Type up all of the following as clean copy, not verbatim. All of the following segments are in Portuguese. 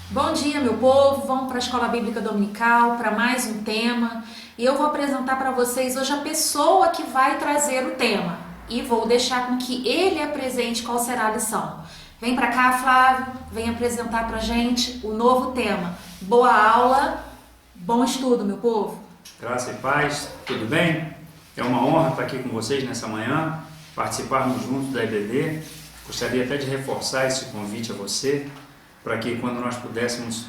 Bom dia, meu povo. Vamos para a Escola Bíblica Dominical para mais um tema. E eu vou apresentar para vocês hoje a pessoa que vai trazer o tema. E vou deixar com que ele apresente qual será a lição. Vem para cá, Flávio. Vem apresentar para a gente o novo tema. Boa aula, bom estudo, meu povo. Graça e paz, tudo bem? É uma honra estar aqui com vocês nessa manhã, participarmos juntos da EBD. Gostaria até de reforçar esse convite a você, para que quando nós pudéssemos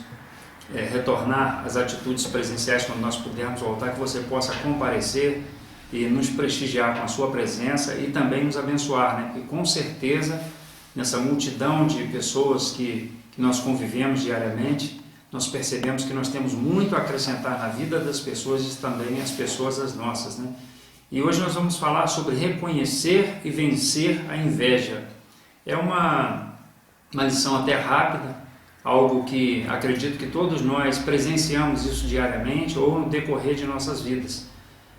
retornar às atitudes presenciais, quando nós pudermos voltar, que você possa comparecer e nos prestigiar com a sua presença e também nos abençoar, né? Porque com certeza, nessa multidão de pessoas que nós convivemos diariamente, nós percebemos que nós temos muito a acrescentar na vida das pessoas e também as pessoas as nossas, né? E hoje nós vamos falar sobre reconhecer e vencer a inveja. É uma lição até rápida, algo que acredito que todos nós presenciamos isso diariamente ou no decorrer de nossas vidas.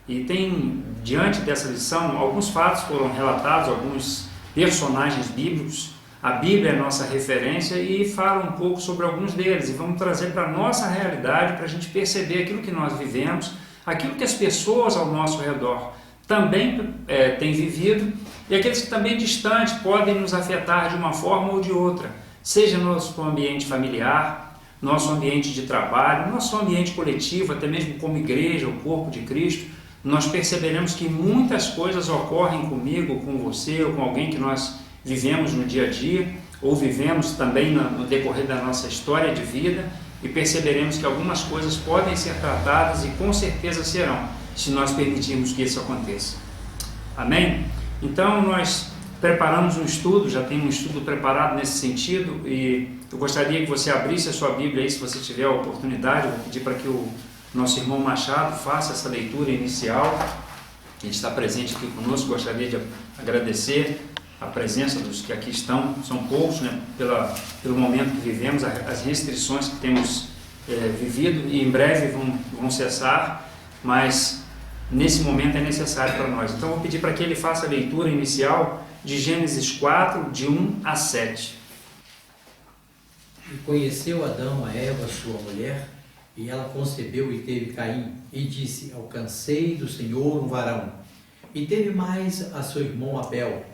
E tem, diante dessa lição, alguns fatos foram relatados, alguns personagens bíblicos. A Bíblia é a nossa referência e fala um pouco sobre alguns deles. E vamos trazer para a nossa realidade, para a gente perceber aquilo que nós vivemos, aquilo que as pessoas ao nosso redor também têm vivido e aqueles que também distantes podem nos afetar de uma forma ou de outra, seja no nosso ambiente familiar, nosso ambiente de trabalho, nosso ambiente coletivo, até mesmo como igreja, o corpo de Cristo. Nós perceberemos que muitas coisas ocorrem comigo, com você ou com alguém que nós vivemos no dia a dia ou vivemos também no decorrer da nossa história de vida, e perceberemos que algumas coisas podem ser tratadas e com certeza serão, se nós permitirmos que isso aconteça. Amém? Então nós preparamos um estudo, já tem um estudo preparado nesse sentido, e eu gostaria que você abrisse a sua Bíblia aí, se você tiver a oportunidade. Eu vou pedir para que o nosso irmão Machado faça essa leitura inicial. Ele está presente aqui conosco, gostaria de agradecer a presença dos que aqui estão, são poucos, né, pelo momento que vivemos, as restrições que temos vivido, e em breve vão cessar, mas nesse momento é necessário para nós. Então eu vou pedir para que ele faça a leitura inicial de Gênesis 4, de 1 a 7. E conheceu Adão a Eva, sua mulher, e ela concebeu e teve Caim, e disse: alcancei do Senhor um varão. E teve mais a seu irmão Abel,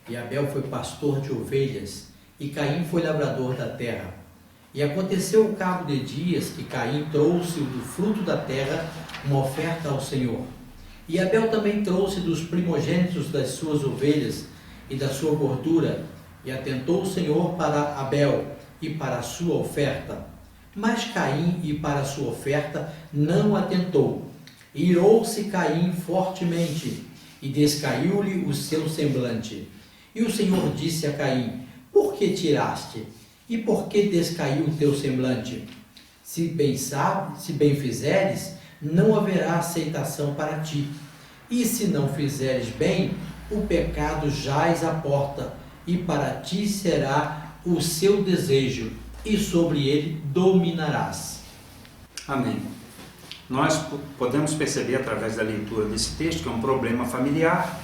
e Abel foi pastor de ovelhas, e Caim foi lavrador da terra. E aconteceu ao cabo de dias que Caim trouxe do fruto da terra uma oferta ao Senhor. E Abel também trouxe dos primogênitos das suas ovelhas e da sua gordura, e atentou o Senhor para Abel e para a sua oferta. Mas Caim e para a sua oferta não atentou. Irou-se Caim fortemente, e descaiu-lhe o seu semblante. E o Senhor disse a Caim: por que tiraste? E por que descaiu o teu semblante? Se bem fizeres, não haverá aceitação para ti. E se não fizeres bem, o pecado jaz à porta, e para ti será o seu desejo, e sobre ele dominarás. Amém. Nós podemos perceber através da leitura desse texto que é um problema familiar,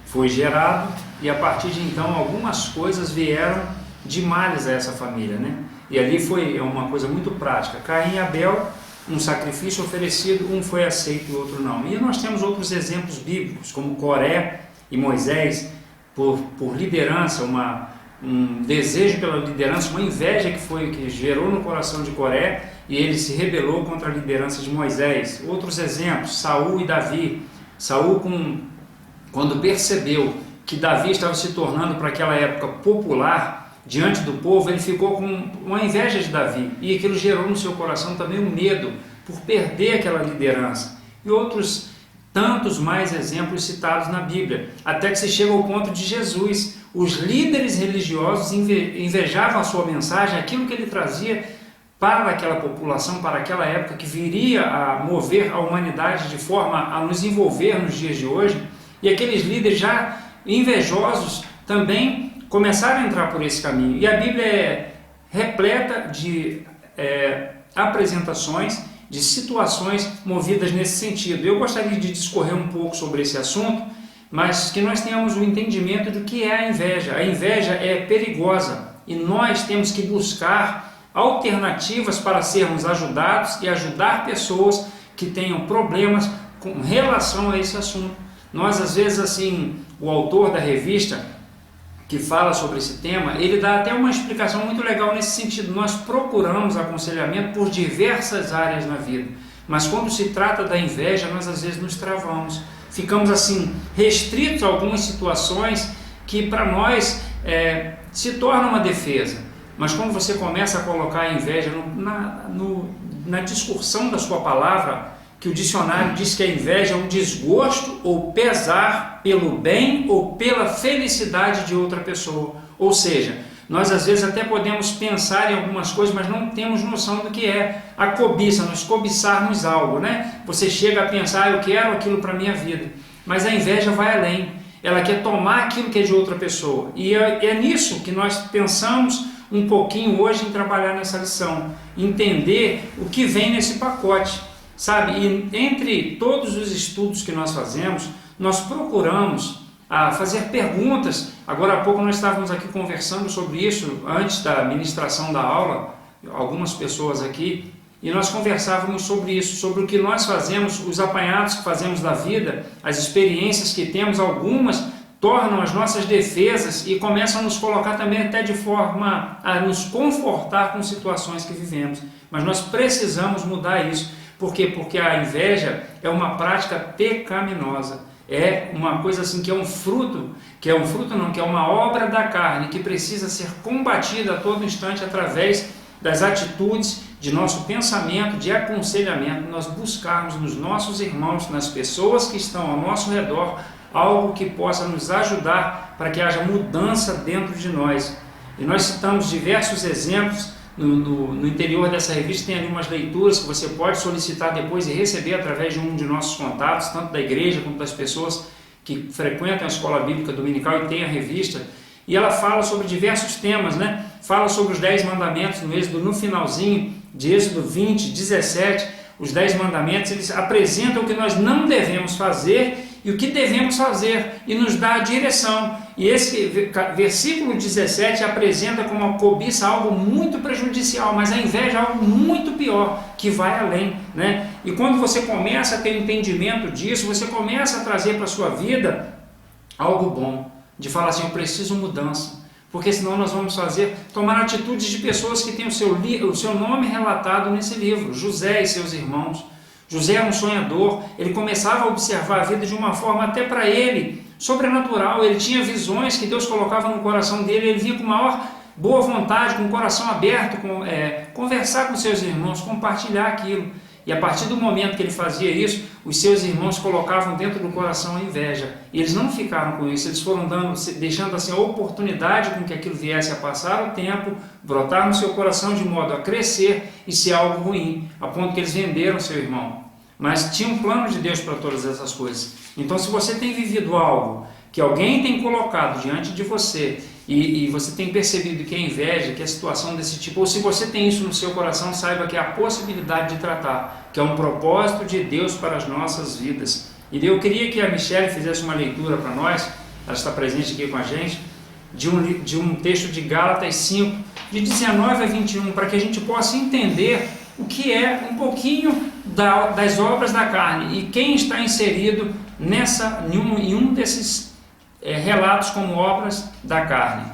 foi gerado, e a partir de então algumas coisas vieram de males a essa família, né? E ali foi uma coisa muito prática. Caim e Abel, um sacrifício oferecido, um foi aceito e o outro não. E nós temos outros exemplos bíblicos, como Coré e Moisés, por liderança, um desejo pela liderança, uma inveja que gerou no coração de Coré, e ele se rebelou contra a liderança de Moisés. Outros exemplos, Saul e Davi. Saul, quando percebeu que Davi estava se tornando para aquela época popular diante do povo, ele ficou com uma inveja de Davi, e aquilo gerou no seu coração também um medo por perder aquela liderança. E outros tantos mais exemplos citados na Bíblia, até que se chega ao ponto de Jesus. Os líderes religiosos invejavam a sua mensagem, aquilo que ele trazia para aquela população, para aquela época, que viria a mover a humanidade de forma a nos envolver nos dias de hoje. E aqueles líderes já invejosos também começaram a entrar por esse caminho. E a Bíblia é repleta de apresentações, de situações movidas nesse sentido. Eu gostaria de discorrer um pouco sobre esse assunto, mas que nós tenhamos o entendimento do que é a inveja. A inveja é perigosa e nós temos que buscar alternativas para sermos ajudados e ajudar pessoas que tenham problemas com relação a esse assunto. Nós, às vezes, assim, o autor da revista que fala sobre esse tema, ele dá até uma explicação muito legal nesse sentido. Nós procuramos aconselhamento por diversas áreas na vida, mas quando se trata da inveja, nós às vezes nos travamos, ficamos assim restritos a algumas situações que para nós se torna uma defesa. Mas quando você começa a colocar a inveja na discussão da sua palavra, que o dicionário diz que a inveja é um desgosto ou pesar pelo bem ou pela felicidade de outra pessoa. Ou seja, nós às vezes até podemos pensar em algumas coisas, mas não temos noção do que é a cobiça, nós cobiçarmos algo, né? Você chega a pensar, eu quero aquilo para a minha vida, mas a inveja vai além, ela quer tomar aquilo que é de outra pessoa. E é nisso que nós pensamos um pouquinho hoje em trabalhar nessa lição, entender o que vem nesse pacote. Sabe, e entre todos os estudos que nós fazemos, nós procuramos fazer perguntas. Agora há pouco nós estávamos aqui conversando sobre isso, antes da ministração da aula, algumas pessoas aqui, e nós conversávamos sobre isso, sobre o que nós fazemos, os apanhados que fazemos da vida, as experiências que temos, algumas tornam as nossas defesas e começam a nos colocar também até de forma a nos confortar com situações que vivemos. Mas nós precisamos mudar isso. Por quê? Porque a inveja é uma prática pecaminosa, é uma coisa assim que é um fruto não, que é uma obra da carne, que precisa ser combatida a todo instante através das atitudes de nosso pensamento, de aconselhamento, nós buscarmos nos nossos irmãos, nas pessoas que estão ao nosso redor, algo que possa nos ajudar para que haja mudança dentro de nós. E nós citamos diversos exemplos. No interior dessa revista tem ali umas leituras que você pode solicitar depois e receber através de um de nossos contatos, tanto da igreja quanto das pessoas que frequentam a escola bíblica dominical e tem a revista. E ela fala sobre diversos temas, né? Fala sobre os 10 mandamentos no Êxodo, no finalzinho de Êxodo 20, 17, os 10 mandamentos, eles apresentam o que nós não devemos fazer e o que devemos fazer e nos dá a direção. E esse versículo 17 apresenta como a cobiça algo muito prejudicial, mas a inveja é algo muito pior, que vai além, né? E quando você começa a ter entendimento disso, você começa a trazer para a sua vida algo bom, de falar assim, eu preciso mudança, porque senão nós vamos tomar atitudes de pessoas que têm o seu nome relatado nesse livro, José e seus irmãos. José era um sonhador, ele começava a observar a vida de uma forma até para ele sobrenatural, ele tinha visões que Deus colocava no coração dele, ele via com maior boa vontade, com o coração aberto, conversar com seus irmãos, compartilhar aquilo. E a partir do momento que ele fazia isso, os seus irmãos colocavam dentro do coração a inveja. E eles não ficaram com isso, eles foram deixando assim a oportunidade com que aquilo viesse a passar o tempo, brotar no seu coração de modo a crescer e ser algo ruim, a ponto que eles venderam seu irmão. Mas tinha um plano de Deus para todas essas coisas. Então, se você tem vivido algo que alguém tem colocado diante de você e você tem percebido que é inveja, que é situação desse tipo, ou se você tem isso no seu coração, saiba que é a possibilidade de tratar, que é um propósito de Deus para as nossas vidas. E eu queria que a Michelle fizesse uma leitura para nós, ela está presente aqui com a gente, de um texto de Gálatas 5, de 19 a 21, para que a gente possa entender o que é um pouquinho das obras da carne e quem está inserido em um desses relatos como obras da carne.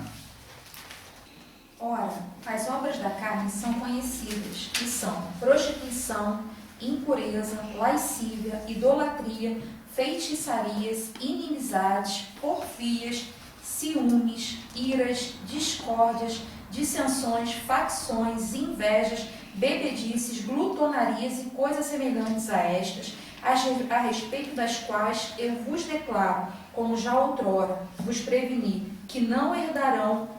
Ora, as obras da carne são conhecidas, que são prostituição, impureza, lascívia, idolatria, feitiçarias, inimizades, porfias, ciúmes, iras, discórdias, dissensões, facções, invejas, bebedices, glutonarias e coisas semelhantes a estas, a respeito das quais eu vos declaro, como já outrora vos preveni, que não herdarão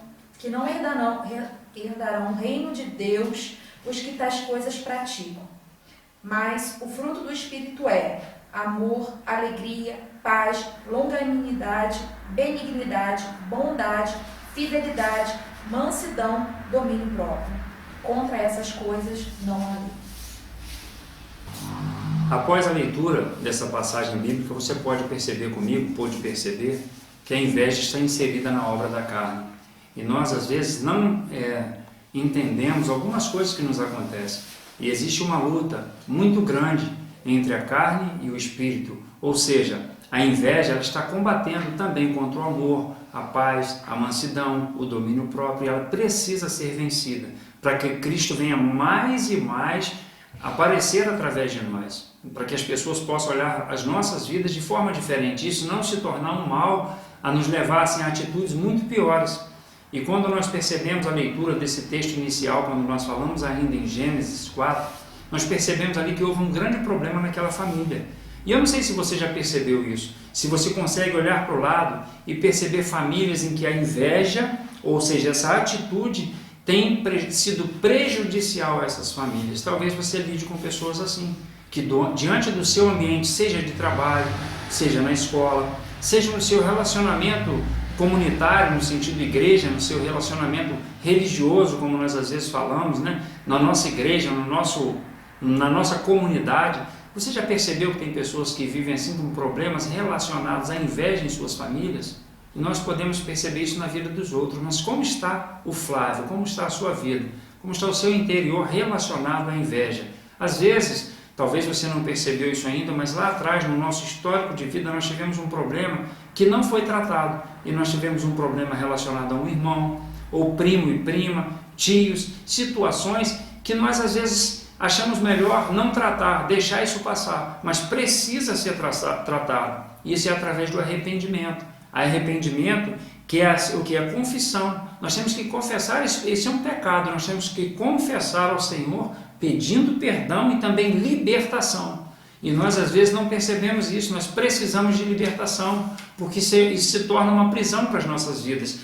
o reino de Deus os que tais coisas praticam. Mas o fruto do Espírito é amor, alegria, paz, longanimidade, benignidade, bondade, fidelidade, mansidão, domínio próprio. Contra essas coisas não há lei. Após a leitura dessa passagem bíblica, você pode perceber pôde perceber, que a inveja está inserida na obra da carne. E nós, às vezes, não entendemos algumas coisas que nos acontecem. E existe uma luta muito grande entre a carne e o espírito, ou seja, a inveja ela está combatendo também contra o amor, a paz, a mansidão, o domínio próprio, e ela precisa ser vencida para que Cristo venha mais e mais aparecer através de nós, para que as pessoas possam olhar as nossas vidas de forma diferente, isso não se tornar um mal a nos levar assim, a atitudes muito piores. E quando nós percebemos a leitura desse texto inicial, quando nós falamos ainda em Gênesis 4, nós percebemos ali que houve um grande problema naquela família. E eu não sei se você já percebeu isso, se você consegue olhar para o lado e perceber famílias em que a inveja, ou seja, essa atitude, tem sido prejudicial a essas famílias. Talvez você lide com pessoas assim, que diante do seu ambiente, seja de trabalho, seja na escola, seja no seu relacionamento comunitário, no sentido igreja, no seu relacionamento religioso, como nós às vezes falamos, né? Na nossa igreja, na nossa comunidade. Você já percebeu que tem pessoas que vivem assim com problemas relacionados à inveja em suas famílias? E nós podemos perceber isso na vida dos outros. Mas como está o Flávio? Como está a sua vida? Como está o seu interior relacionado à inveja? Às vezes, talvez você não percebeu isso ainda, mas lá atrás, no nosso histórico de vida, nós tivemos um problema que não foi tratado. E nós tivemos um problema relacionado a um irmão, ou primo e prima, tios, situações que nós às vezes achamos melhor não tratar, deixar isso passar, mas precisa ser tratado. Isso é através do arrependimento. Arrependimento, que é o que é confissão. Nós temos que confessar, esse é um pecado, nós temos que confessar ao Senhor, pedindo perdão e também libertação. E nós às vezes não percebemos isso, nós precisamos de libertação, porque isso se torna uma prisão para as nossas vidas.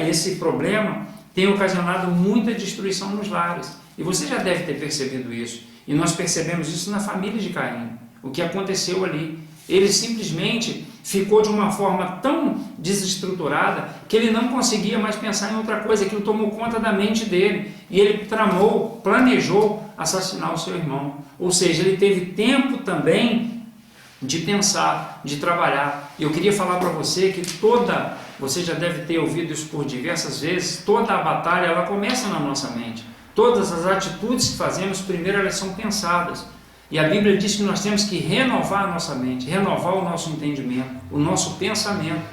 Esse problema tem ocasionado muita destruição nos lares. E você já deve ter percebido isso. E nós percebemos isso na família de Caim. O que aconteceu ali. Ele simplesmente ficou de uma forma tão desestruturada que ele não conseguia mais pensar em outra coisa. Aquilo tomou conta da mente dele. E ele planejou assassinar o seu irmão. Ou seja, ele teve tempo também de pensar, de trabalhar. E eu queria falar para você que você já deve ter ouvido isso por diversas vezes, toda a batalha ela começa na nossa mente. Todas as atitudes que fazemos, primeiro elas são pensadas. E a Bíblia diz que nós temos que renovar a nossa mente, renovar o nosso entendimento, o nosso pensamento.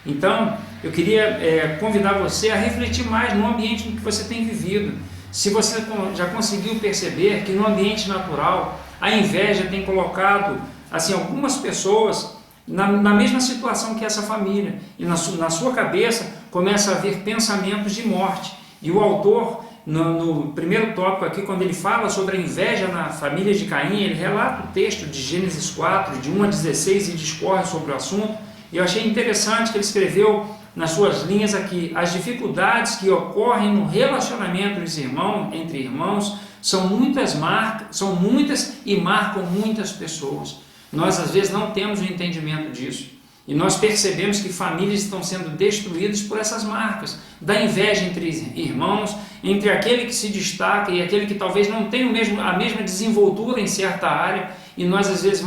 Então, eu queria convidar você a refletir mais no ambiente em que você tem vivido. Se você já conseguiu perceber que no ambiente natural, a inveja tem colocado assim, algumas pessoas na mesma situação que essa família. E na sua cabeça começa a haver pensamentos de morte. E o autor, no primeiro tópico aqui, quando ele fala sobre a inveja na família de Caim, ele relata o texto de Gênesis 4, de 1 a 16, e discorre sobre o assunto. E eu achei interessante que ele escreveu nas suas linhas aqui: as dificuldades que ocorrem no relacionamento entre irmãos são muitas e marcam muitas pessoas. Nós às vezes não temos o entendimento disso. E nós percebemos que famílias estão sendo destruídas por essas marcas da inveja entre irmãos, entre aquele que se destaca e aquele que talvez não tenha a mesma desenvoltura em certa área. E nós às vezes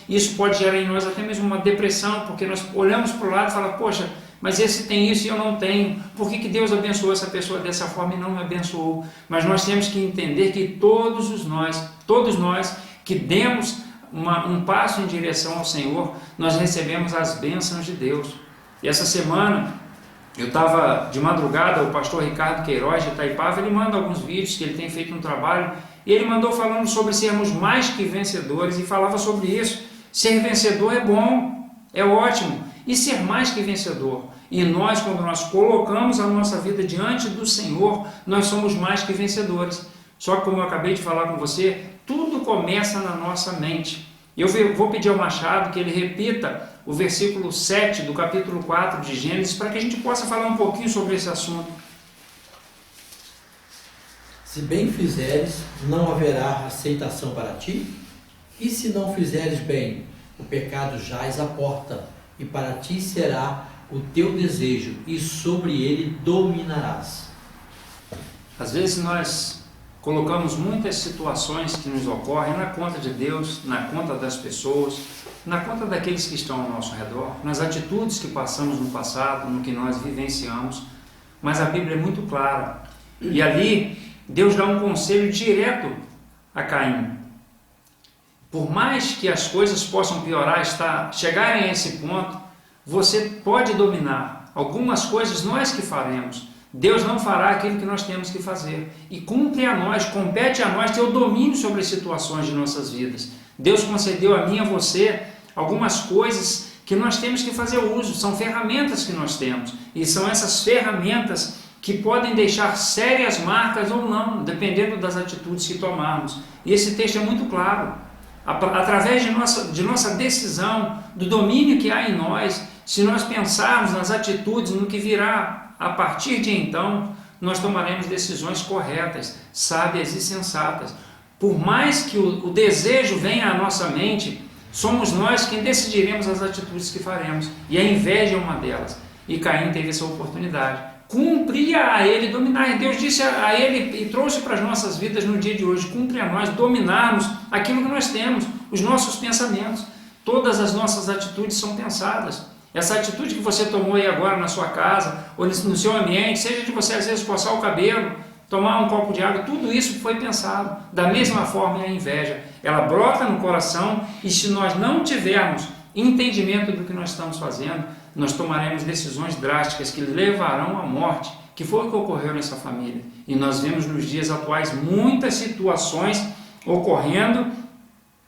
isso pode gerar em nós até mesmo uma depressão, porque nós olhamos para o lado e falamos: poxa, mas esse tem isso e eu não tenho. Por que Deus abençoou essa pessoa dessa forma e não me abençoou? Mas nós temos que entender que todos nós que demos um passo em direção ao Senhor, nós recebemos as bênçãos de Deus. E essa semana, eu estava de madrugada, o pastor Ricardo Queiroz de Itaipava, ele manda alguns vídeos que ele tem feito um trabalho, e ele mandou falando sobre sermos mais que vencedores, e falava sobre isso. Ser vencedor é bom, é ótimo, e ser mais que vencedor. E nós, quando nós colocamos a nossa vida diante do Senhor, nós somos mais que vencedores. Só que, como eu acabei de falar com você, tudo começa na nossa mente. Eu vou pedir ao Machado que ele repita o versículo 7 do capítulo 4 de Gênesis, para que a gente possa falar um pouquinho sobre esse assunto. Se bem fizeres, não haverá aceitação para ti, e se não fizeres bem, o pecado jaz à porta, e para ti será o teu desejo, e sobre ele dominarás. Às vezes nós colocamos muitas situações que nos ocorrem na conta de Deus, na conta das pessoas, na conta daqueles que estão ao nosso redor, nas atitudes que passamos no passado, no que nós vivenciamos. Mas a Bíblia é muito clara. E ali, Deus dá um conselho direto a Caim. Por mais que as coisas possam piorar, chegarem a esse ponto, você pode dominar. Algumas coisas nós que faremos. Deus não fará aquilo que nós temos que fazer. E cumpre a nós, compete a nós ter o domínio sobre as situações de nossas vidas. Deus concedeu a mim e a você algumas coisas que nós temos que fazer uso. São ferramentas que nós temos. E são essas ferramentas que podem deixar sérias marcas ou não, dependendo das atitudes que tomarmos. E esse texto é muito claro. Através de nossa decisão, do domínio que há em nós, se nós pensarmos nas atitudes, no que virá a partir de então, nós tomaremos decisões corretas, sábias e sensatas. Por mais que o desejo venha à nossa mente, somos nós quem decidiremos as atitudes que faremos. E a inveja é uma delas. E Caim teve essa oportunidade. Cumpria a ele dominar. E Deus disse a ele e trouxe para as nossas vidas no dia de hoje, cumpre a nós dominarmos aquilo que nós temos, os nossos pensamentos. Todas as nossas atitudes são pensadas. Essa atitude que você tomou aí agora na sua casa, ou no seu ambiente, seja de você às vezes coçar o cabelo, tomar um copo de água, tudo isso foi pensado. Da mesma forma a inveja, ela brota no coração e se nós não tivermos entendimento do que nós estamos fazendo, nós tomaremos decisões drásticas que levarão à morte, que foi o que ocorreu nessa família. E nós vemos nos dias atuais muitas situações ocorrendo,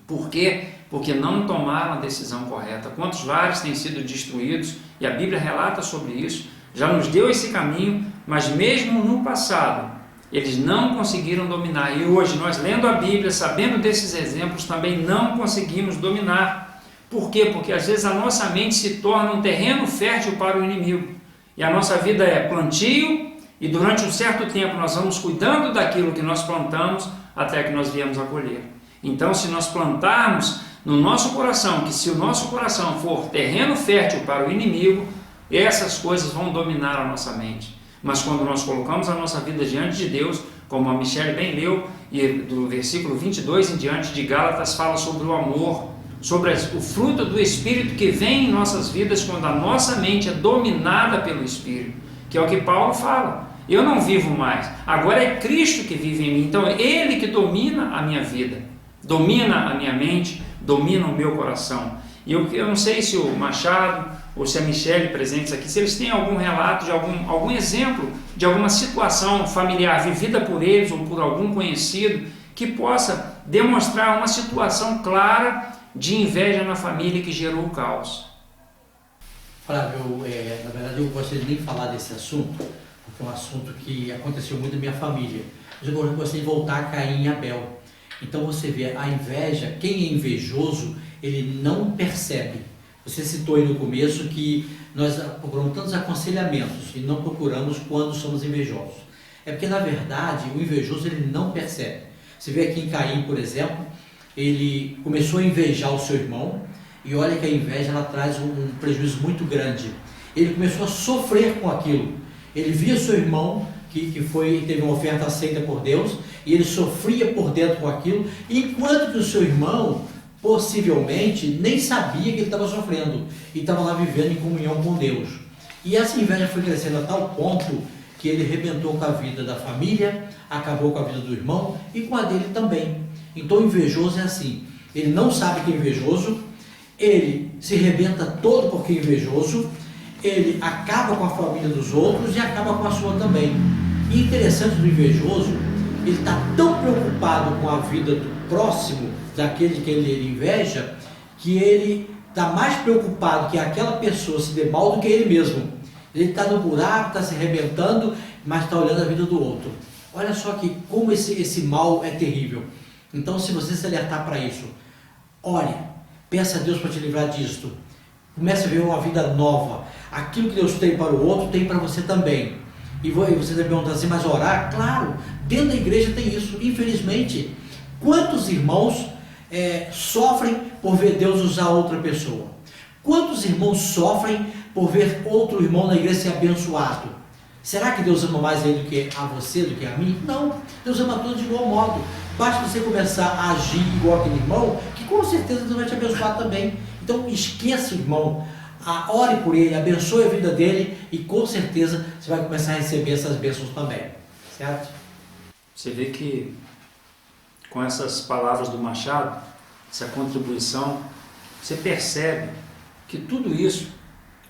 por quê? Porque não tomaram a decisão correta. Quantos lares têm sido destruídos, e a Bíblia relata sobre isso, já nos deu esse caminho, mas mesmo no passado, eles não conseguiram dominar. E hoje, nós lendo a Bíblia, sabendo desses exemplos, também não conseguimos dominar. Por quê? Porque às vezes a nossa mente se torna um terreno fértil para o inimigo. E a nossa vida é plantio, e durante um certo tempo nós vamos cuidando daquilo que nós plantamos, até que nós viemos a colher. Então, se nós plantarmos no nosso coração, que se o nosso coração for terreno fértil para o inimigo, essas coisas vão dominar a nossa mente. Mas quando nós colocamos a nossa vida diante de Deus, como a Michele bem leu, e do versículo 22 em diante de Gálatas fala sobre o amor, sobre o fruto do Espírito que vem em nossas vidas quando a nossa mente é dominada pelo Espírito, que é o que Paulo fala. Eu não vivo mais, agora é Cristo que vive em mim, então é Ele que domina a minha vida, domina a minha mente, domina o meu coração. E eu não sei se o Machado ou se a Michele presentes aqui, se eles têm algum relato de algum exemplo de alguma situação familiar vivida por eles ou por algum conhecido que possa demonstrar uma situação clara de inveja na família que gerou o caos. Flávio, na verdade eu gostaria de nem falar desse assunto, porque é um assunto que aconteceu muito na minha família. Mas eu gostaria de voltar a Caim e Abel. Então você vê, a inveja, quem é invejoso, ele não percebe. Você citou aí no começo que nós procuramos tantos aconselhamentos e não procuramos quando somos invejosos. É porque, na verdade, o invejoso ele não percebe. Você vê aqui em Caim, por exemplo, ele começou a invejar o seu irmão e olha que a inveja ela traz um prejuízo muito grande. Ele começou a sofrer com aquilo. Ele via seu irmão que teve uma oferta aceita por Deus e ele sofria por dentro com aquilo, enquanto que o seu irmão possivelmente nem sabia que ele estava sofrendo e estava lá vivendo em comunhão com Deus. E essa inveja foi crescendo a tal ponto que ele arrebentou com a vida da família, acabou com a vida do irmão e com a dele também. Então o invejoso é assim, ele não sabe que é invejoso, ele se arrebenta todo porque é invejoso, ele acaba com a família dos outros e acaba com a sua também. E interessante do invejoso, ele está tão preocupado com a vida do próximo, daquele que ele inveja, que ele está mais preocupado que aquela pessoa se dê mal do que ele mesmo. Ele está no buraco, está se arrebentando, mas está olhando a vida do outro. Olha só que como esse mal é terrível. Então, se você se alertar para isso, ore, peça a Deus para te livrar disto. Comece a ver uma vida nova. Aquilo que Deus tem para o outro, tem para você também. E você deve perguntar assim, mas orar? Claro, dentro da igreja tem isso. Infelizmente, quantos irmãos sofrem por ver Deus usar outra pessoa? Quantos irmãos sofrem por ver outro irmão na igreja ser abençoado? Será que Deus ama mais ele do que a você, do que a mim? Não, Deus ama todos de igual modo. Basta você começar a agir igual aquele irmão, que com certeza Deus vai te abençoar também. Então esqueça o irmão, ore por ele, abençoe a vida dele e com certeza você vai começar a receber essas bênçãos também. certo? Você vê que com essas palavras do Machado, essa contribuição, você percebe que tudo isso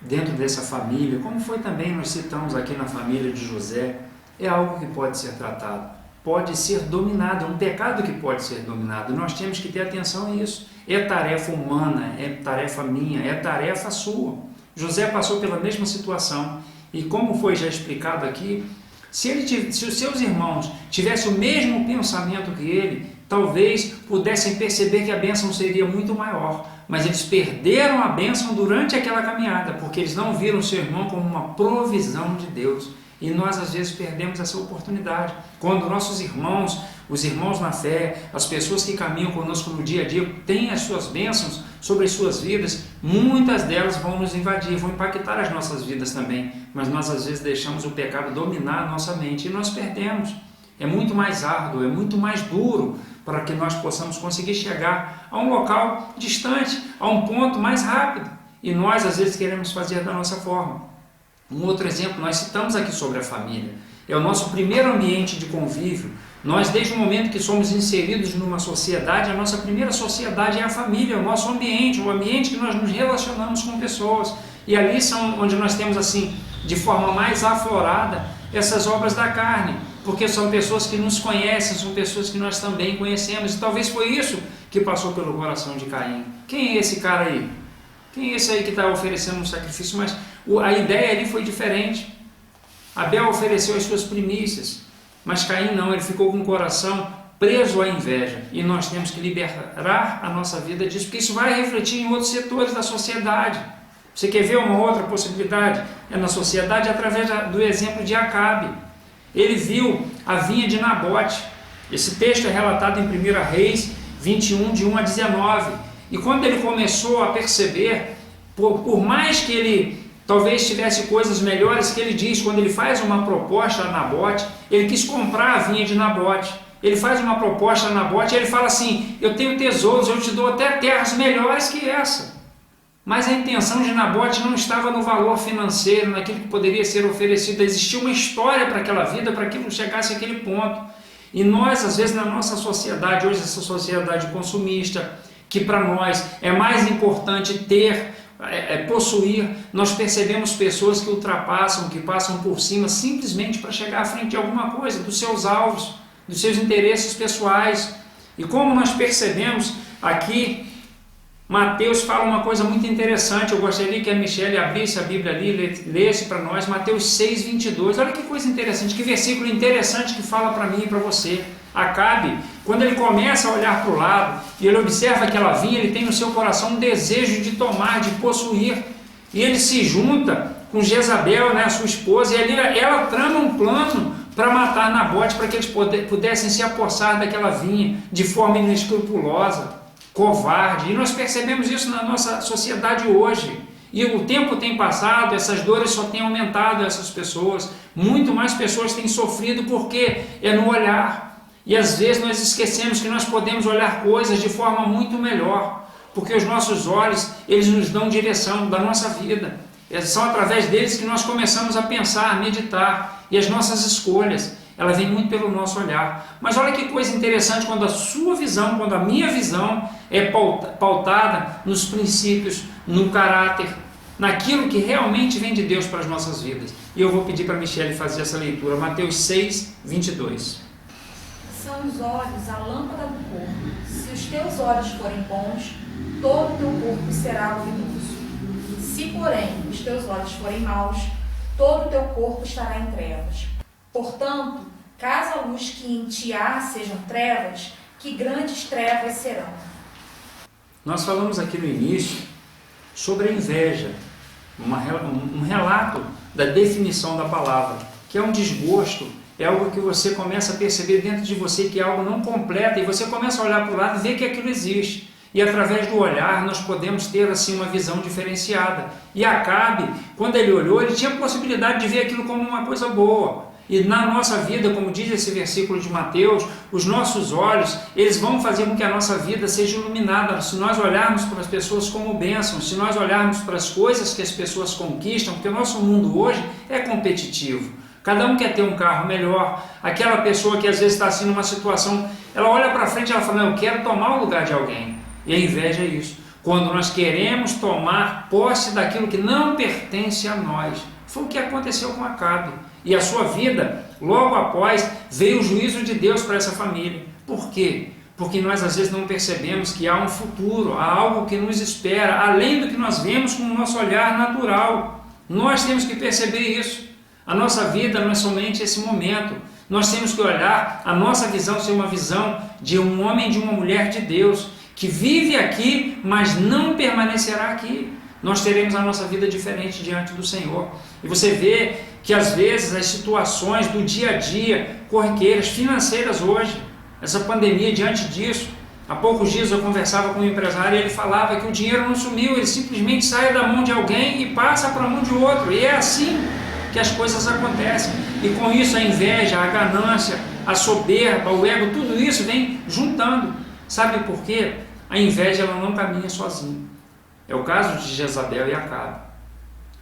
dentro dessa família, como foi também nós citamos aqui na família de José, é algo que pode ser tratado, pode ser dominado, é um pecado que pode ser dominado. Nós temos que ter atenção a isso. É tarefa humana, é tarefa minha, é tarefa sua. José passou pela mesma situação e, como foi já explicado aqui, se os seus irmãos tivessem o mesmo pensamento que ele, talvez pudessem perceber que a bênção seria muito maior. Mas eles perderam a bênção durante aquela caminhada, porque eles não viram seu irmão como uma provisão de Deus. E nós às vezes perdemos essa oportunidade. Quando nossos irmãos, os irmãos na fé, as pessoas que caminham conosco no dia a dia, têm as suas bênçãos sobre as suas vidas, muitas delas vão nos invadir, vão impactar as nossas vidas também. Mas nós às vezes deixamos o pecado dominar a nossa mente e nós perdemos. É muito mais árduo, é muito mais duro para que nós possamos conseguir chegar a um local distante, a um ponto mais rápido. E nós às vezes queremos fazer da nossa forma. Um outro exemplo, nós citamos aqui sobre a família. É o nosso primeiro ambiente de convívio. Nós, desde o momento que somos inseridos numa sociedade, a nossa primeira sociedade é a família, o nosso ambiente, o ambiente que nós nos relacionamos com pessoas. E ali são onde nós temos, assim, de forma mais aflorada, essas obras da carne. Porque são pessoas que nos conhecem, são pessoas que nós também conhecemos. E talvez foi isso que passou pelo coração de Caim. Quem é esse cara aí? Quem é esse aí que está oferecendo um sacrifício? Mas a ideia ali foi diferente. Abel ofereceu as suas primícias, mas Caim não, ele ficou com o coração preso à inveja. E nós temos que liberar a nossa vida disso, porque isso vai refletir em outros setores da sociedade. Você quer ver uma outra possibilidade? É na sociedade através do exemplo de Acabe. Ele viu a vinha de Nabote. Esse texto é relatado em 1 Reis 21, de 1 a 19. E quando ele começou a perceber, por mais que ele talvez tivesse coisas melhores, que ele diz, quando ele faz uma proposta a Nabote, ele quis comprar a vinha de Nabote. Ele faz uma proposta a Nabote e ele fala assim: eu tenho tesouros, eu te dou até terras melhores que essa. Mas a intenção de Nabote não estava no valor financeiro, naquilo que poderia ser oferecido. Existia uma história para aquela vida, para que não chegasse àquele ponto. E nós, às vezes, na nossa sociedade, hoje essa sociedade consumista, que para nós é mais importante ter, possuir, nós percebemos pessoas que ultrapassam, que passam por cima simplesmente para chegar à frente de alguma coisa, dos seus alvos, dos seus interesses pessoais. E como nós percebemos aqui, Mateus fala uma coisa muito interessante. Eu gostaria que a Michele abrisse a Bíblia ali, lesse para nós, Mateus 6, 22. Olha que coisa interessante, que versículo interessante que fala para mim e para você. Acabe, quando ele começa a olhar para o lado e ele observa aquela vinha, ele tem no seu coração um desejo de tomar, de possuir. E ele se junta com Jezabel, né, a sua esposa, e ela trama um plano para matar Nabote, para que eles pudessem se apossar daquela vinha de forma inescrupulosa, covarde. E nós percebemos isso na nossa sociedade hoje. E o tempo tem passado, essas dores só têm aumentado essas pessoas. Muito mais pessoas têm sofrido porque é no olhar. E às vezes nós esquecemos que nós podemos olhar coisas de forma muito melhor, porque os nossos olhos, eles nos dão direção da nossa vida. São através deles que nós começamos a pensar, a meditar, e as nossas escolhas, ela vem muito pelo nosso olhar. Mas olha que coisa interessante, quando a sua visão, quando a minha visão é pautada nos princípios, no caráter, naquilo que realmente vem de Deus para as nossas vidas. E eu vou pedir para a Michele fazer essa leitura, Mateus 6, 22. São os olhos a lâmpada do corpo. Se os teus olhos forem bons, todo o teu corpo será luminoso. Se, porém, os teus olhos forem maus, todo o teu corpo estará em trevas. Portanto, caso a luz que em ti há sejam trevas, que grandes trevas serão. Nós falamos aqui no início sobre a inveja, um relato da definição da palavra, que é um desgosto, é algo que você começa a perceber dentro de você que é algo não completo, e você começa a olhar para o lado e ver que aquilo existe. E através do olhar nós podemos ter assim uma visão diferenciada. E Acabe, quando ele olhou, ele tinha a possibilidade de ver aquilo como uma coisa boa. E na nossa vida, como diz esse versículo de Mateus, os nossos olhos, eles vão fazer com que a nossa vida seja iluminada. Se nós olharmos para as pessoas como bênçãos, se nós olharmos para as coisas que as pessoas conquistam, porque o nosso mundo hoje é competitivo. Cada um quer ter um carro melhor. Aquela pessoa que às vezes está assim numa situação, ela olha para frente e ela fala, não, eu quero tomar o lugar de alguém. E a inveja é isso. Quando nós queremos tomar posse daquilo que não pertence a nós. Foi o que aconteceu com Acabe. E a sua vida, logo após, veio o juízo de Deus para essa família. Por quê? Porque nós às vezes não percebemos que há um futuro, há algo que nos espera, além do que nós vemos com o nosso olhar natural. Nós temos que perceber isso. A nossa vida não é somente esse momento. Nós temos que olhar, a nossa visão ser uma visão de um homem e de uma mulher de Deus, que vive aqui, mas não permanecerá aqui. Nós teremos a nossa vida diferente diante do Senhor. E você vê que às vezes as situações do dia a dia, corriqueiras, financeiras hoje, essa pandemia, diante disso, há poucos dias eu conversava com um empresário e ele falava que o dinheiro não sumiu, ele simplesmente sai da mão de alguém e passa para a mão de outro. E é assim que as coisas acontecem. E com isso a inveja, a ganância, a soberba, o ego, tudo isso vem juntando. Sabe por quê? A inveja ela não caminha sozinha. É o caso de Jezabel e Acabe.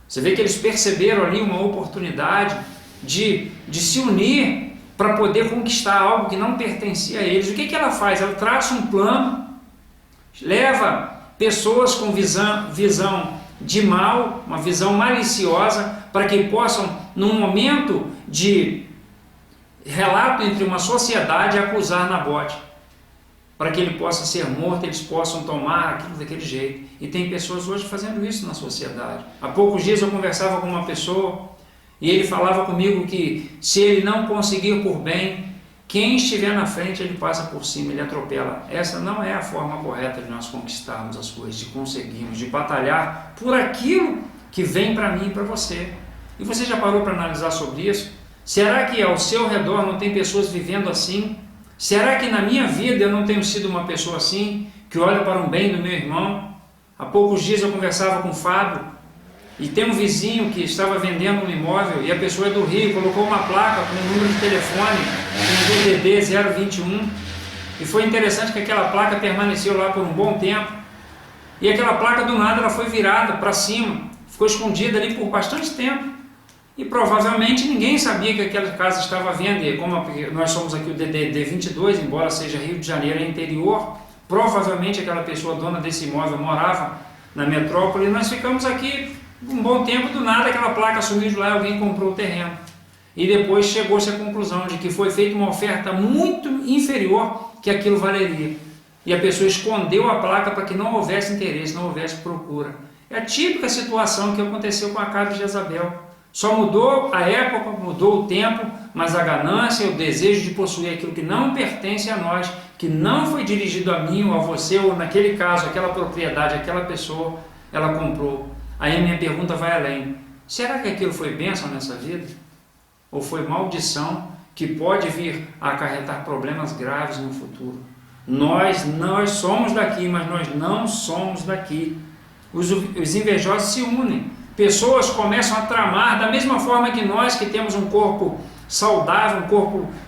Você vê que eles perceberam ali uma oportunidade de se unir para poder conquistar algo que não pertencia a eles. O que ela faz? Ela traça um plano, leva pessoas com visão de mal, uma visão maliciosa, para que possam, num momento de relato entre uma sociedade, acusar Nabote, para que ele possa ser morto, eles possam tomar aquilo daquele jeito. E tem pessoas hoje fazendo isso na sociedade. Há poucos dias eu conversava com uma pessoa e ele falava comigo que se ele não conseguir por bem, quem estiver na frente ele passa por cima, ele atropela. Essa não é a forma correta de nós conquistarmos as coisas, de conseguirmos, de batalhar por aquilo que vem para mim e para você. E você já parou para analisar sobre isso? Será que ao seu redor não tem pessoas vivendo assim? Será que na minha vida eu não tenho sido uma pessoa assim, que olha para um bem do meu irmão? Há poucos dias eu conversava com o Fábio, e tem um vizinho que estava vendendo um imóvel, e a pessoa é do Rio, colocou uma placa com um número de telefone, um DDD 021, e foi interessante que aquela placa permaneceu lá por um bom tempo, e aquela placa do nada ela foi virada para cima, ficou escondida ali por bastante tempo. E provavelmente ninguém sabia que aquela casa estava à venda. E como nós somos aqui o DDD 22, embora seja Rio de Janeiro, é interior, provavelmente aquela pessoa dona desse imóvel morava na metrópole. E nós ficamos aqui um bom tempo, do nada aquela placa sumiu de lá e alguém comprou o terreno. E depois chegou-se à conclusão de que foi feita uma oferta muito inferior que aquilo valeria. E a pessoa escondeu a placa para que não houvesse interesse, não houvesse procura. É a típica situação que aconteceu com Acabe e Jezabel. Só mudou a época, mudou o tempo, mas a ganância, o desejo de possuir aquilo que não pertence a nós, que não foi dirigido a mim ou a você, ou naquele caso, aquela propriedade, aquela pessoa, ela comprou. Aí a minha pergunta vai além. Será que aquilo foi bênção nessa vida? Ou foi maldição que pode vir a acarretar problemas graves no futuro? Nós somos daqui, mas nós não somos daqui. Os invejosos se unem. Pessoas começam a tramar da mesma forma que nós, que temos um corpo saudável,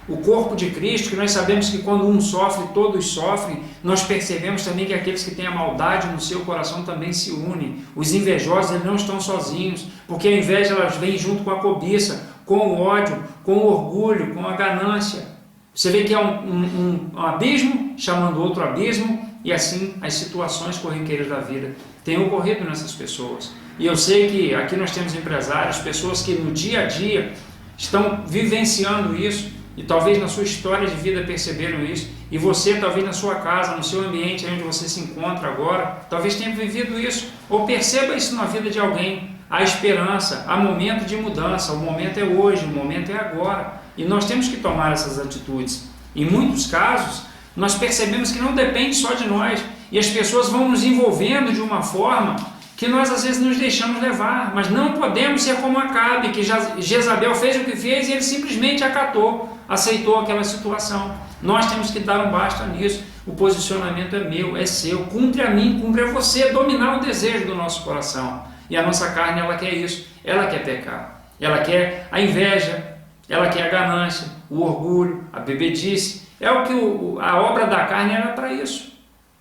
o corpo de Cristo, que nós sabemos que quando um sofre, todos sofrem. Nós percebemos também que aqueles que têm a maldade no seu coração também se unem. Os invejosos eles não estão sozinhos, porque a inveja elas vem junto com a cobiça, com o ódio, com o orgulho, com a ganância. Você vê que é um abismo chamando outro abismo, e assim as situações corriqueiras da vida têm ocorrido nessas pessoas. E eu sei que aqui nós temos empresários, pessoas que no dia a dia estão vivenciando isso, e talvez na sua história de vida perceberam isso, e você talvez na sua casa, no seu ambiente onde você se encontra agora, talvez tenha vivido isso, ou perceba isso na vida de alguém. Há esperança, há momento de mudança, o momento é hoje, o momento é agora, e nós temos que tomar essas atitudes. Em muitos casos, nós percebemos que não depende só de nós, e as pessoas vão nos envolvendo de uma forma que nós às vezes nos deixamos levar, mas não podemos ser como Acabe, que Jezabel fez o que fez e ele simplesmente acatou, aceitou aquela situação. Nós temos que dar um basta nisso. O posicionamento é meu, é seu, cumpre a mim, cumpre a você, dominar o desejo do nosso coração. E a nossa carne, ela quer isso, ela quer pecar, ela quer a inveja, ela quer a ganância, o orgulho, a bebedice. É o que a obra da carne era para isso.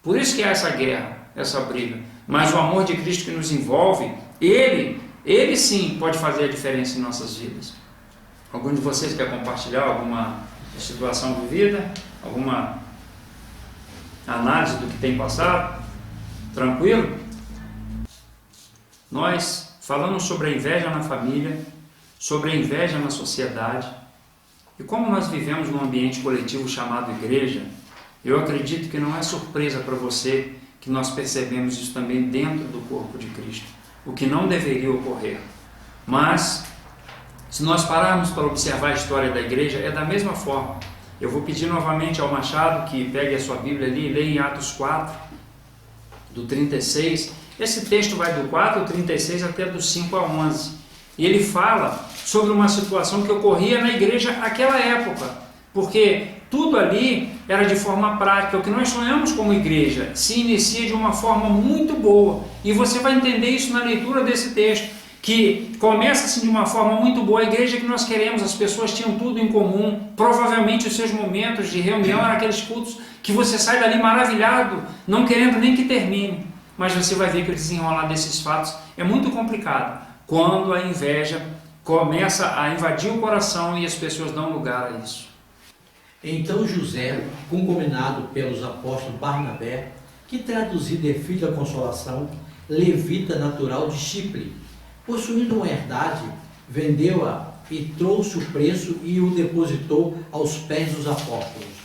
Por isso que é essa guerra, essa briga. Mas o amor de Cristo que nos envolve, ele sim pode fazer a diferença em nossas vidas. Algum de vocês quer compartilhar alguma situação vivida? Alguma análise do que tem passado? Tranquilo? Nós falamos sobre a inveja na família, sobre a inveja na sociedade, e como nós vivemos num ambiente coletivo chamado igreja, eu acredito que não é surpresa para você que nós percebemos isso também dentro do corpo de Cristo, o que não deveria ocorrer. Mas, se nós pararmos para observar a história da igreja, é da mesma forma. Eu vou pedir novamente ao Machado que pegue a sua Bíblia ali e leia em Atos 4, do 36. Esse texto vai do 4 ao 36 até do 5 a 11. E ele fala sobre uma situação que ocorria na igreja naquela época, porque tudo ali era de forma prática. O que nós sonhamos como igreja se inicia de uma forma muito boa, e você vai entender isso na leitura desse texto, que começa assim de uma forma muito boa. A igreja que nós queremos, as pessoas tinham tudo em comum, provavelmente os seus momentos de reunião eram aqueles cultos que você sai dali maravilhado, não querendo nem que termine, mas você vai ver que o desenrolar desses fatos é muito complicado, quando a inveja começa a invadir o coração e as pessoas dão lugar a isso. Então José, concominado pelos apóstolos Barnabé, que traduzido é filho da consolação, levita natural de Chipre, possuindo uma herdade, vendeu-a e trouxe o preço e o depositou aos pés dos apóstolos.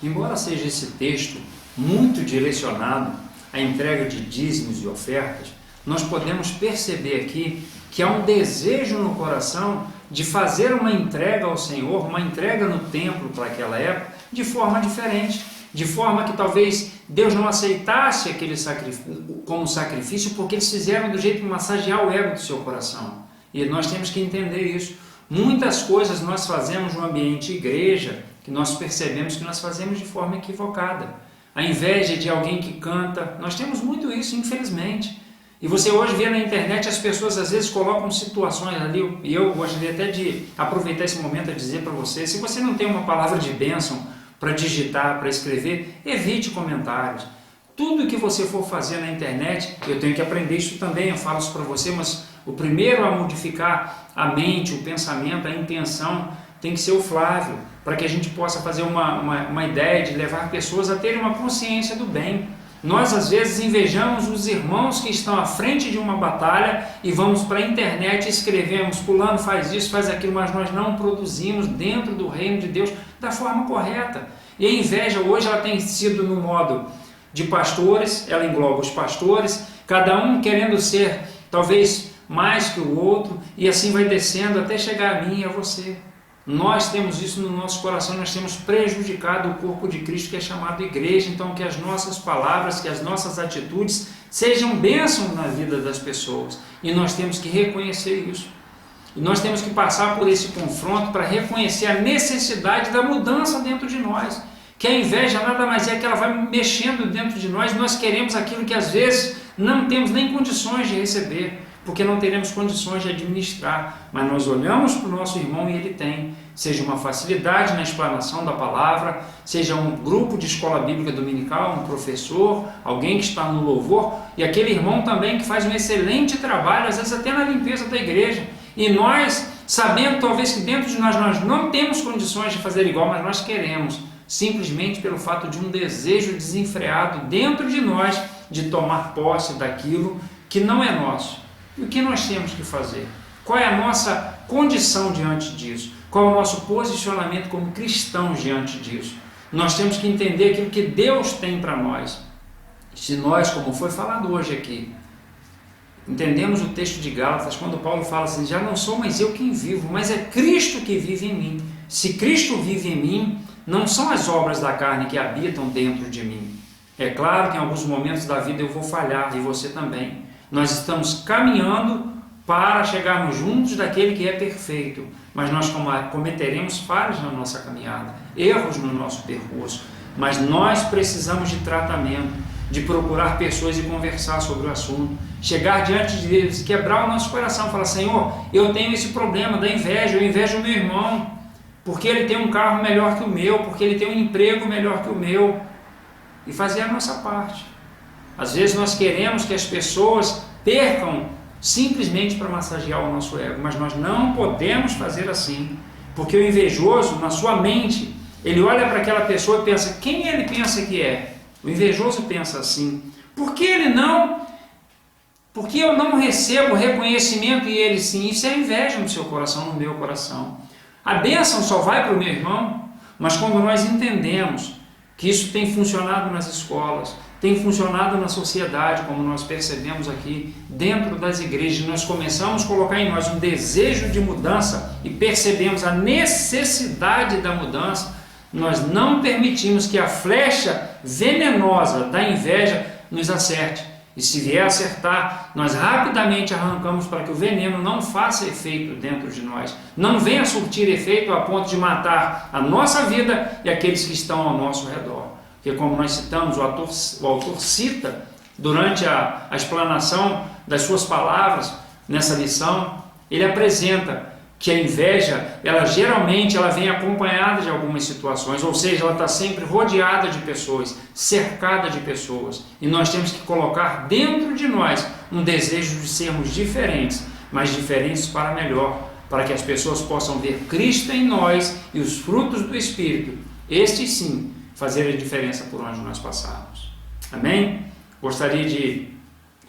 Embora seja esse texto muito direcionado à entrega de dízimos e ofertas, nós podemos perceber aqui que há um desejo no coração de fazer uma entrega ao Senhor, uma entrega no templo para aquela época, de forma diferente, de forma que talvez Deus não aceitasse aquele sacrifício como sacrifício, porque eles fizeram do jeito de massagear o ego do seu coração. E nós temos que entender isso. Muitas coisas nós fazemos no ambiente igreja, que nós percebemos que nós fazemos de forma equivocada. A inveja de alguém que canta, nós temos muito isso, infelizmente. E você hoje vê na internet, as pessoas às vezes colocam situações ali, e eu gostaria até de aproveitar esse momento a dizer para você, se você não tem uma palavra de bênção para digitar, para escrever, evite comentários. Tudo que você for fazer na internet, eu tenho que aprender isso também, eu falo isso para você, mas o primeiro a modificar a mente, o pensamento, a intenção, tem que ser o Flávio, para que a gente possa fazer uma ideia de levar pessoas a terem uma consciência do bem. Nós às vezes invejamos os irmãos que estão à frente de uma batalha e vamos para a internet e escrevemos, fulano faz isso, faz aquilo, mas nós não produzimos dentro do reino de Deus da forma correta. E a inveja hoje ela tem sido no modo de pastores, ela engloba os pastores, cada um querendo ser talvez mais que o outro, e assim vai descendo até chegar a mim e a você. Nós temos isso no nosso coração, nós temos prejudicado o corpo de Cristo, que é chamado igreja. Então que as nossas palavras, que as nossas atitudes sejam bênção na vida das pessoas, e nós temos que reconhecer isso. E nós temos que passar por esse confronto para reconhecer a necessidade da mudança dentro de nós, que a inveja nada mais é que ela vai mexendo dentro de nós, nós queremos aquilo que às vezes não temos nem condições de receber, porque não teremos condições de administrar, mas nós olhamos para o nosso irmão e ele tem, seja uma facilidade na explanação da palavra, seja um grupo de escola bíblica dominical, um professor, alguém que está no louvor, e aquele irmão também que faz um excelente trabalho, às vezes até na limpeza da igreja, e nós, sabendo talvez que dentro de nós não temos condições de fazer igual, mas nós queremos, simplesmente pelo fato de um desejo desenfreado dentro de nós, de tomar posse daquilo que não é nosso. E o que nós temos que fazer? Qual é a nossa condição diante disso? Qual é o nosso posicionamento como cristãos diante disso? Nós temos que entender aquilo que Deus tem para nós. Se nós, como foi falado hoje aqui, entendemos o texto de Gálatas, quando Paulo fala assim, já não sou mais eu quem vivo, mas é Cristo que vive em mim. Se Cristo vive em mim, não são as obras da carne que habitam dentro de mim. É claro que em alguns momentos da vida eu vou falhar, e você também. Nós estamos caminhando para chegarmos juntos daquele que é perfeito, mas nós cometeremos falhas na nossa caminhada, erros no nosso percurso, mas nós precisamos de tratamento, de procurar pessoas e conversar sobre o assunto, chegar diante de Deus, quebrar o nosso coração, falar, Senhor, eu tenho esse problema da inveja, eu invejo o meu irmão, porque ele tem um carro melhor que o meu, porque ele tem um emprego melhor que o meu, e fazer a nossa parte. Às vezes nós queremos que as pessoas percam simplesmente para massagear o nosso ego. Mas nós não podemos fazer assim, porque o invejoso, na sua mente, ele olha para aquela pessoa e pensa, quem ele pensa que é? O invejoso pensa assim, por que ele não? Porque eu não recebo reconhecimento e ele sim? Isso é inveja no seu coração, no meu coração. A bênção só vai para o meu irmão, mas quando nós entendemos que isso tem funcionado nas escolas, tem funcionado na sociedade, como nós percebemos aqui, dentro das igrejas, nós começamos a colocar em nós um desejo de mudança e percebemos a necessidade da mudança, nós não permitimos que a flecha venenosa da inveja nos acerte. E se vier acertar, nós rapidamente arrancamos para que o veneno não faça efeito dentro de nós, não venha surtir efeito a ponto de matar a nossa vida e aqueles que estão ao nosso redor. Porque como nós citamos, o autor cita durante a explanação das suas palavras nessa lição, ele apresenta que a inveja, geralmente vem acompanhada de algumas situações, ou seja, ela está sempre rodeada de pessoas, cercada de pessoas, e nós temos que colocar dentro de nós um desejo de sermos diferentes, mas diferentes para melhor, para que as pessoas possam ver Cristo em nós e os frutos do Espírito, estes sim, fazer a diferença por onde nós passarmos. Amém? Gostaria de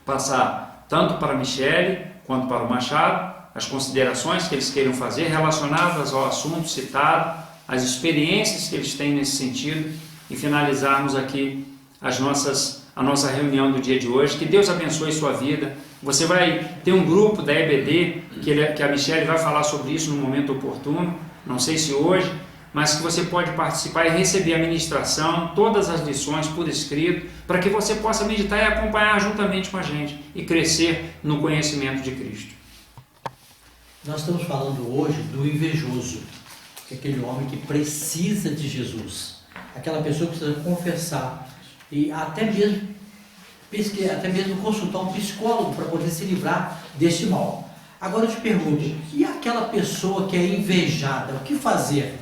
passar tanto para a Michele quanto para o Machado as considerações que eles queiram fazer relacionadas ao assunto citado, as experiências que eles têm nesse sentido e finalizarmos aqui a nossa reunião do dia de hoje. Que Deus abençoe sua vida. Você vai ter um grupo da EBD, que a Michele vai falar sobre isso no momento oportuno, não sei se hoje, mas que você pode participar e receber a ministração, todas as lições por escrito, para que você possa meditar e acompanhar juntamente com a gente e crescer no conhecimento de Cristo. Nós estamos falando hoje do invejoso, que é aquele homem que precisa de Jesus, aquela pessoa que precisa confessar e até mesmo consultar um psicólogo para poder se livrar desse mal. Agora eu te pergunto, e aquela pessoa que é invejada, o que fazer?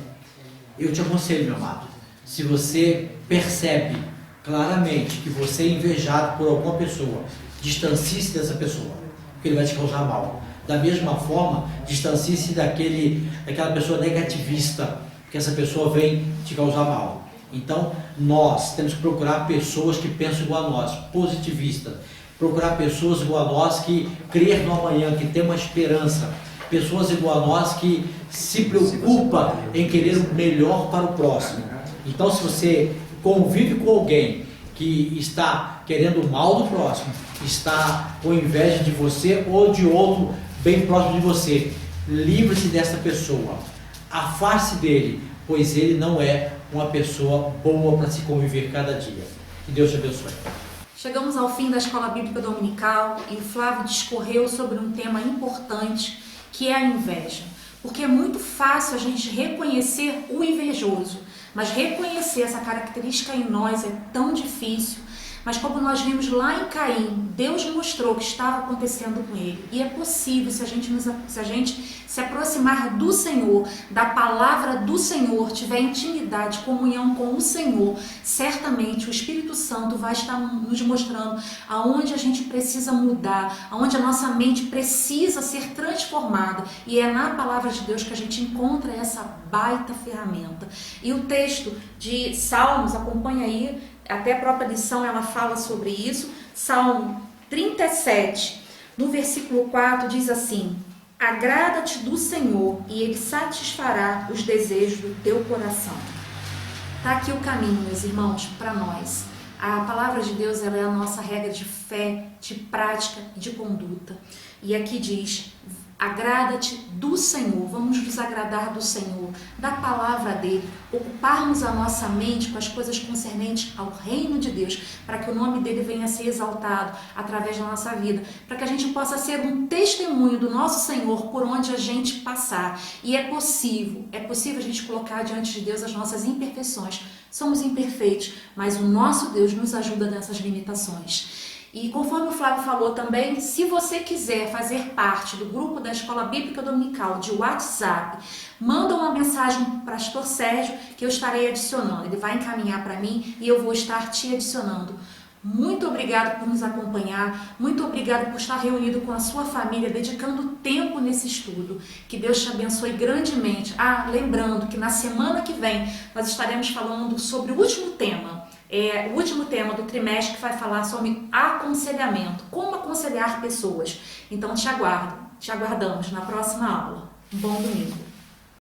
Eu te aconselho, meu amado, se você percebe claramente que você é invejado por alguma pessoa, distancie-se dessa pessoa, porque ele vai te causar mal. Da mesma forma, distancie-se daquela pessoa negativista, que essa pessoa vem te causar mal. Então, nós temos que procurar pessoas que pensam igual a nós, positivistas. Procurar pessoas igual a nós que creem no amanhã, que têm uma esperança. Pessoas igual a nós que se preocupam em querer o melhor para o próximo. Então, se você convive com alguém que está querendo o mal do próximo, está com inveja de você ou de outro bem próximo de você, livre-se dessa pessoa, afaste dele, pois ele não é uma pessoa boa para se conviver cada dia. Que Deus te abençoe. Chegamos ao fim da Escola Bíblica Dominical e o Flávio discorreu sobre um tema importante, que é a inveja. Porque é muito fácil a gente reconhecer o invejoso, mas reconhecer essa característica em nós é tão difícil. Mas como nós vimos lá em Caim, Deus mostrou o que estava acontecendo com ele. E é possível, se a gente se aproximar do Senhor, da palavra do Senhor, tiver intimidade, comunhão com o Senhor, certamente o Espírito Santo vai estar nos mostrando aonde a gente precisa mudar, aonde a nossa mente precisa ser transformada. E é na palavra de Deus que a gente encontra essa baita ferramenta. E o texto de Salmos, acompanha aí, até a própria lição ela fala sobre isso. Salmo 37, no versículo 4, diz assim: agrada-te do Senhor e Ele satisfará os desejos do teu coração. Está aqui o caminho, meus irmãos, para nós. A palavra de Deus ela é a nossa regra de fé, de prática e de conduta. E aqui diz: agrada-te do Senhor, vamos nos agradar do Senhor, da palavra dele, ocuparmos a nossa mente com as coisas concernentes ao reino de Deus, para que o nome dele venha a ser exaltado através da nossa vida, para que a gente possa ser um testemunho do nosso Senhor por onde a gente passar. E é possível a gente colocar diante de Deus as nossas imperfeições. Somos imperfeitos, mas o nosso Deus nos ajuda nessas limitações. E conforme o Flávio falou também, se você quiser fazer parte do grupo da Escola Bíblica Dominical de WhatsApp, manda uma mensagem para o pastor Sérgio que eu estarei adicionando. Ele vai encaminhar para mim e eu vou estar te adicionando. Muito obrigado por nos acompanhar, muito obrigado por estar reunido com a sua família, dedicando tempo nesse estudo. Que Deus te abençoe grandemente. Lembrando que na semana que vem nós estaremos falando sobre o último tema. O último tema do trimestre, que vai falar sobre aconselhamento, como aconselhar pessoas. Então te aguardamos na próxima aula. Um bom domingo.